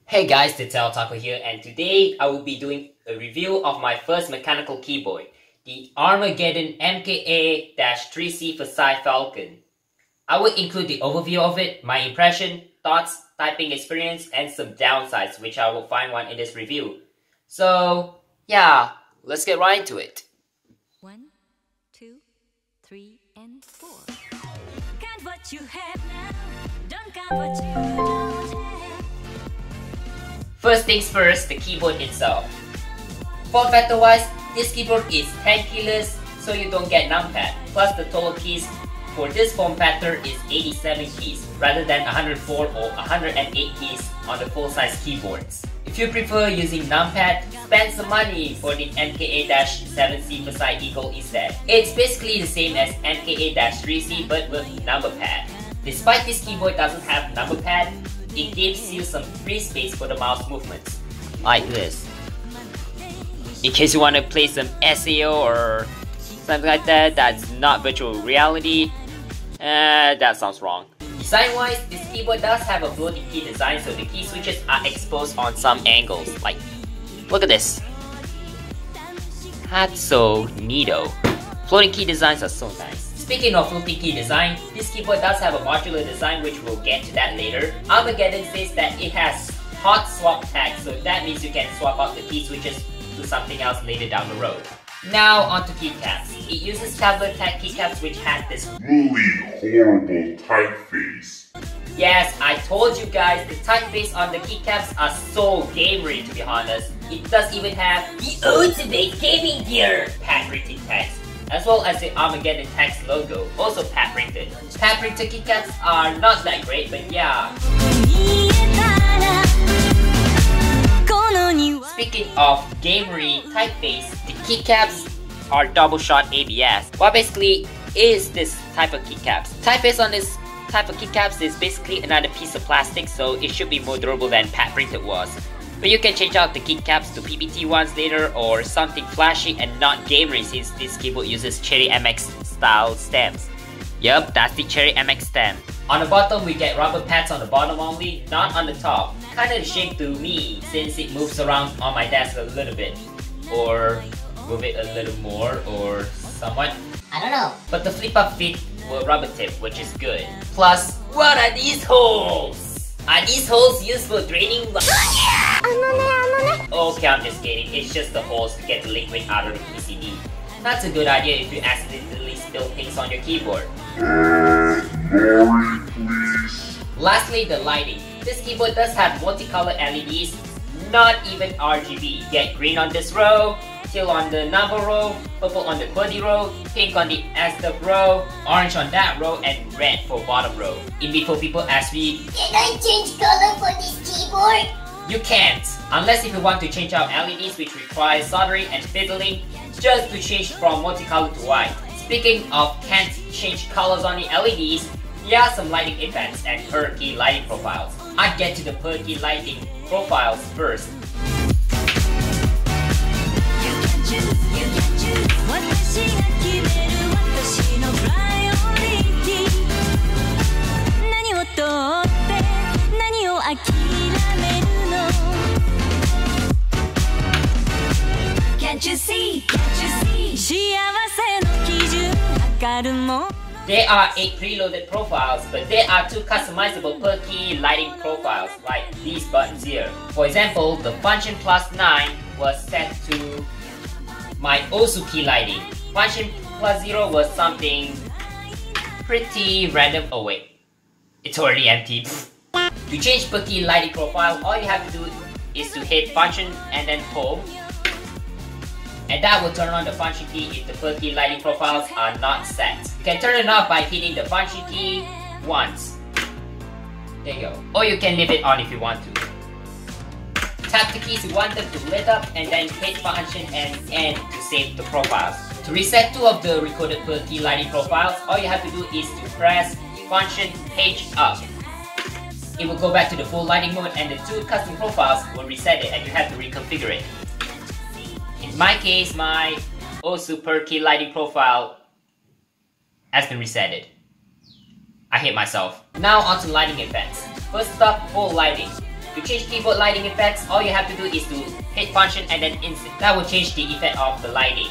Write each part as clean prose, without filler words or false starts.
Hey guys, Tecware Phantom here, and today I will be doing a review of my first mechanical keyboard, the Armaggeddon MKA-3C Psychfalcon. I will include the overview of it, my impression, thoughts, typing experience, and some downsides, which I will find one in this review. So, yeah, let's get right into it. 1, 2, 3, and 4. Count what you have now, don't count what you don't have. First things first, the keyboard itself. Form factor wise, this keyboard is 10 keyless, so you don't get numpad. Plus the total keys for this form factor is 87 keys, rather than 104 or 108 keys on the full-size keyboards. If you prefer using numpad, spend some money for the MKA-3C Psychfalcon instead. It's basically the same as MKA-3C but with number pad. Despite this keyboard doesn't have number pad, it gives you some free space for the mouse movements, like this. In case you want to play some SEO or something like that, that's not virtual reality, that sounds wrong. Design-wise, this keyboard does have a floating key design, so the key switches are exposed on some angles, like, look at this. That's so neato. Floating key designs are so nice. Speaking of floating key design, this keyboard does have a modular design, which we'll get to that later. Armaggeddon says that it has hot swap tag, so that means you can swap out the key switches to something else later down the road. Now onto keycaps. It uses tablet tag keycaps which has this really horrible typeface. Yes, I told you guys, the typeface on the keycaps are so gamery, to be honest. It does even have the ultimate gaming gear pad printed text, as well as the Armaggeddon text logo, also pad printed. Pad printed keycaps are not that great, but yeah. Speaking of gamery typeface, the keycaps are double shot ABS. What basically is this type of keycaps? Typeface on this type of keycaps is basically another piece of plastic, so it should be more durable than pad printed was. But you can change out the keycaps to PBT ones later or something flashy and not gamery, since this keyboard uses Cherry MX style stems. Yup, that's the Cherry MX stem. On the bottom we get rubber pads on the bottom only, not on the top. Kinda shaped to me since it moves around on my desk a little bit. Or move it a little more or somewhat. I don't know. But the flip up feet were rubber tip, which is good. Plus, what are these holes? Are these holes used for draining? Okay, I'm just kidding. It's just the holes to get the liquid out of the PCB. That's a good idea if you accidentally spill things on your keyboard. Lorry, please. Lastly, the lighting. This keyboard does have multicolor LEDs, not even RGB. Get green on this row, teal on the number row, purple on the QWERTY row, pink on the SW row, orange on that row, and red for bottom row. In before people ask me, Can I change color for this keyboard? you can't, unless if you want to change out LEDs, which requires soldering and fiddling just to change from multicolor to white. Speaking of can't change colors on the LEDs, here are some lighting effects and Perky lighting profiles. I'll get to the Perky lighting profiles first. Can't you see? There are 8 preloaded profiles, but there are 2 customizable Perky lighting profiles, like these buttons here. For example, the Function Plus 9 was set to my Osu key lighting. Function Plus 0 was something pretty random. Oh wait, it's already empty. To change Perky lighting profile, all you have to do is to hit Function and then Home. And that will turn on the function key if the Perky lighting profiles are not set. You can turn it off by hitting the function key once. There you go. Or you can leave it on if you want to. Tap the keys you want them to lit up and then hit function and N to save the profiles. To reset 2 of the recorded Perky lighting profiles, all you have to do is to press function H up. It will go back to the full lighting mode and the 2 custom profiles will reset it and you have to reconfigure it. In my case, my Osu Perky lighting profile has been resetted. I hate myself. Now onto lighting effects. First up, full lighting. To change keyboard lighting effects, all you have to do is to hit function and then insert. That will change the effect of the lighting.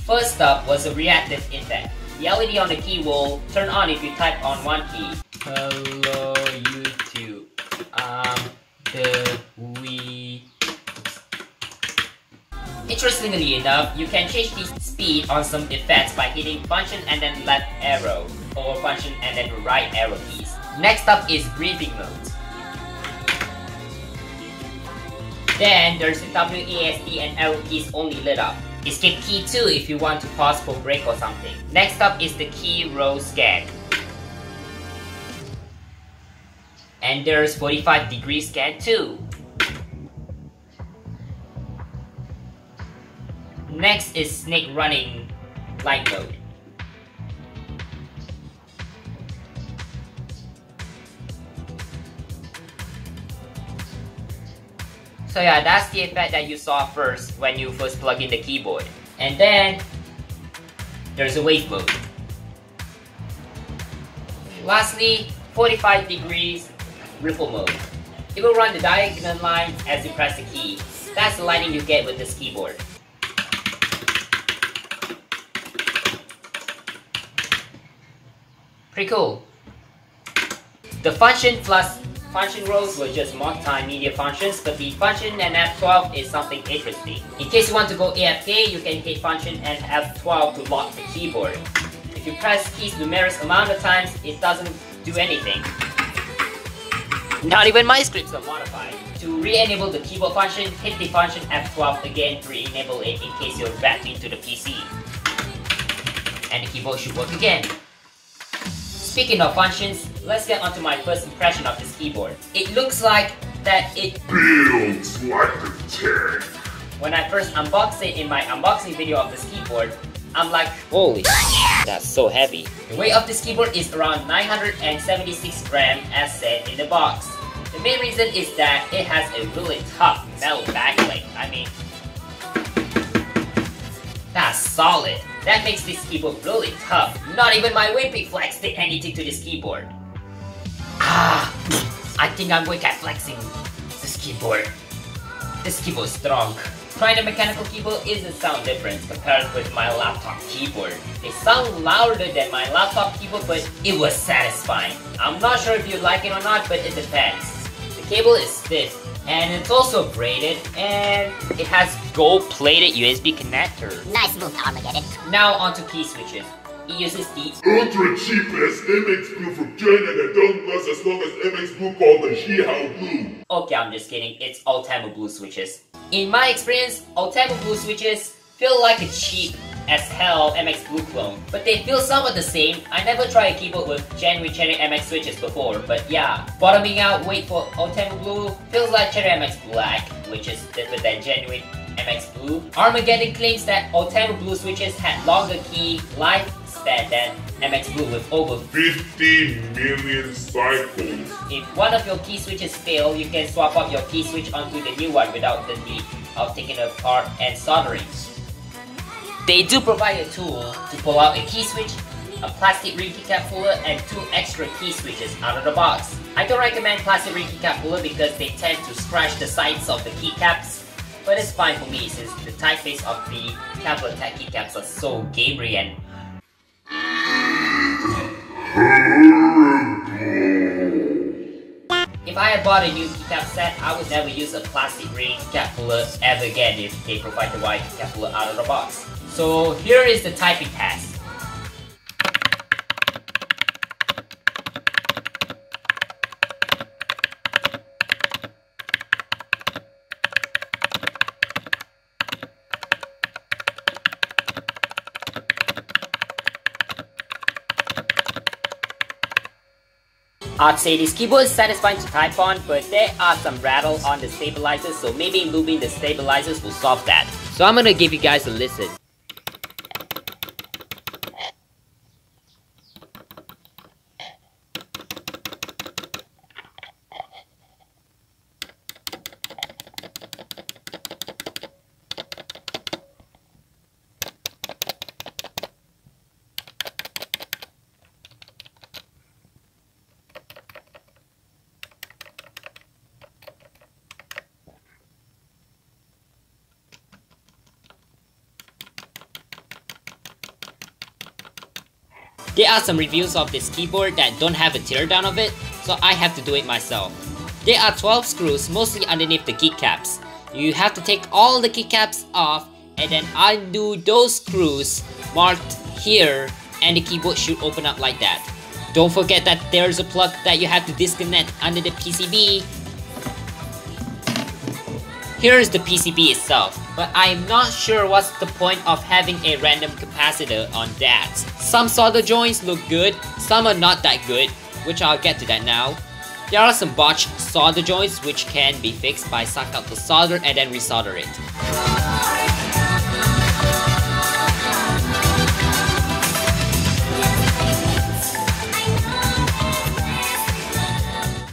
First up was a reactive effect. The LED on the key will turn on if you type on one key. Hello YouTube. Interestingly enough, you can change the speed on some effects by hitting function and then left arrow, or function and then right arrow keys. Next up is breathing mode. Then there's the WASD and arrow keys only lit up. Escape key 2 if you want to pause for break or something. Next up is the key row scan. And there's 45-degree scan too. Next is snake running light mode. So yeah, that's the effect that you saw first when you first plug in the keyboard. And then there's a wave mode. Lastly, 45 degrees ripple mode. It will run the diagonal lines as you press the key. That's the lighting you get with this keyboard. Pretty cool. The function plus function rows were just multimedia functions, but the function and F12 is something interesting. In case you want to go AFK, you can hit function and F12 to lock the keyboard. If you press keys numerous amount of times, it doesn't do anything. Not even my scripts are modified. To re-enable the keyboard function, hit the function F12 again to re-enable it in case you're back into the PC. And the keyboard should work again. Speaking of functions, let's get onto my first impression of this keyboard. It looks like that it Builds like a tank. When I first unboxed it in my unboxing video of this keyboard, I'm like, holy that's so heavy. The weight of this keyboard is around 976 grams as said in the box. The main reason is that it has a really tough metal backplate. I mean, that's solid. That makes this keyboard really tough. Not even my Wimpy Flex did anything to this keyboard. I think I'm weak at flexing this keyboard. This keyboard is strong. Trying a mechanical keyboard isn't sound different compared with my laptop keyboard. It sounds louder than my laptop keyboard, but it was satisfying. I'm not sure if you like it or not, but it depends. The cable is stiff, and it's also braided, and it has gold-plated USB connector. Nice move, Armaggeddon. Now onto key switches. It uses the Ultra cheapest MX Blue from China that don't last as long as MX Blue called the Shihao Blue. Okay, I'm just kidding, it's Ultimo Blue switches. In my experience, Ultimo Blue switches feel like a cheap as hell MX Blue clone, but they feel somewhat the same. I never tried a keyboard with genuine Cherry MX switches before, but yeah. Bottoming out weight for Ultimo Blue feels like Cherry MX Black, which is different than genuine MX Blue. Armaggeddon claims that Ultimo Blue switches had longer key lifespan than MX Blue with over 50 million cycles. If one of your key switches fail, you can swap out your key switch onto the new one without the need of taking it apart and soldering. They do provide a tool to pull out a key switch, a plastic ring keycap puller, and 2 extra key switches out of the box. I don't recommend plastic ring keycap puller because they tend to scratch the sides of the keycaps, but it's fine for me since the typeface of the Capital Tech keycaps are so gamery and if I had bought a new keycap set, I would never use a plastic ring keycap puller ever again if they provide the white keycap puller out of the box. So here is the typing test. I'd say this keyboard is satisfying to type on, but there are some rattle on the stabilizers, so maybe lubing the stabilizers will solve that. So I'm gonna give you guys a listen. There are some reviews of this keyboard that don't have a teardown of it, so I have to do it myself. There are 12 screws mostly underneath the keycaps. You have to take all the keycaps off and then undo those screws marked here, and the keyboard should open up like that. Don't forget that there's a plug that you have to disconnect under the PCB. Here is the PCB itself, but I am not sure what's the point of having a random capacitor on that. Some solder joints look good, some are not that good, which I'll get to that now. There are some botched solder joints which can be fixed by suck out the solder and then resolder it.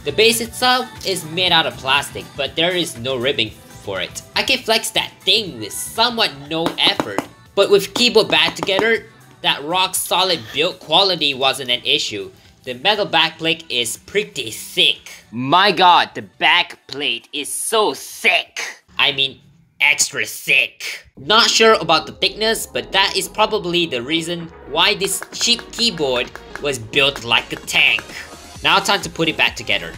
The base itself is made out of plastic, but there is no ribbing for it. I can flex that thing with somewhat no effort, but with keyboard back together, that rock solid build quality wasn't an issue. The metal backplate is pretty thick. My god, the backplate is so thick. I mean, extra thick. Not sure about the thickness, but that is probably the reason why this cheap keyboard was built like a tank. Now time to put it back together.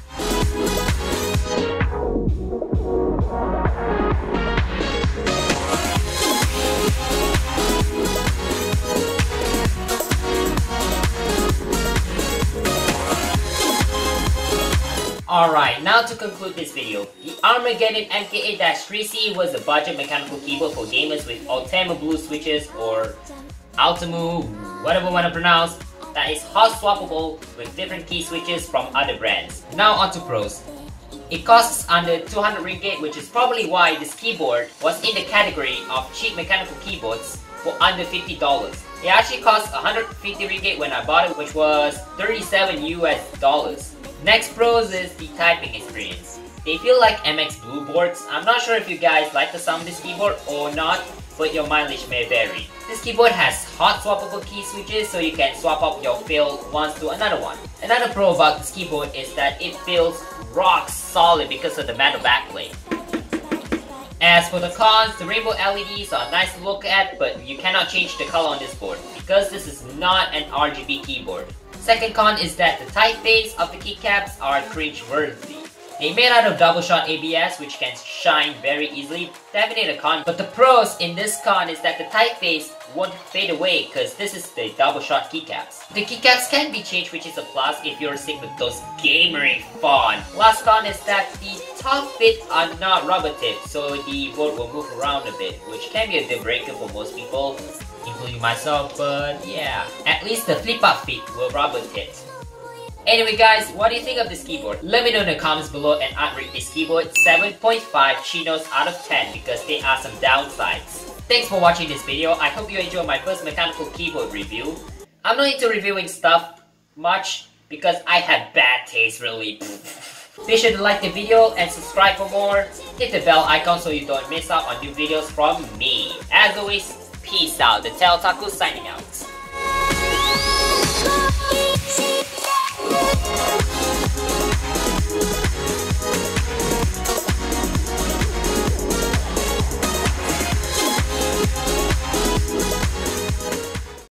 Alright, now to conclude this video, the Armaggeddon MKA-3C was a budget mechanical keyboard for gamers with Ultima Blue switches or Ultimu, whatever you want to pronounce, that is hot swappable with different key switches from other brands. Now on to pros. It costs under 200 ringgit, which is probably why this keyboard was in the category of cheap mechanical keyboards for under $50. It actually cost 150 ringgit when I bought it, which was 37 US dollars. Next pros is the typing experience. They feel like MX Blue boards. I'm not sure if you guys like the sound of this keyboard or not, but your mileage may vary. This keyboard has hot swappable key switches, so you can swap up your fill once to another one. Another pro about this keyboard is that it feels rock solid because of the metal backplate. As for the cons, the rainbow LEDs are nice to look at, but you cannot change the color on this board because this is not an RGB keyboard. Second con is that the typeface of the keycaps are cringe-worthy. They're made out of double shot ABS, which can shine very easily. Definitely a con, but the pros in this con is that the typeface won't fade away because this is the double shot keycaps. The keycaps can be changed, which is a plus if you're sick with those gamery font. Last con is that the top bits are not rubber tipped, so the board will move around a bit, which can be a deal breaker for most people, including myself, but yeah. At least the flip-up feet will rubber tipped. Anyway guys, what do you think of this keyboard? Let me know in the comments below, and I'd rate this keyboard 7.5 Chinos out of 10 because there are some downsides. Thanks for watching this video. I hope you enjoyed my first mechanical keyboard review. I'm not into reviewing stuff much because I have bad taste really. Be sure to like the video and subscribe for more. Hit the bell icon so you don't miss out on new videos from me. As always, peace out. The Tail Taku signing out.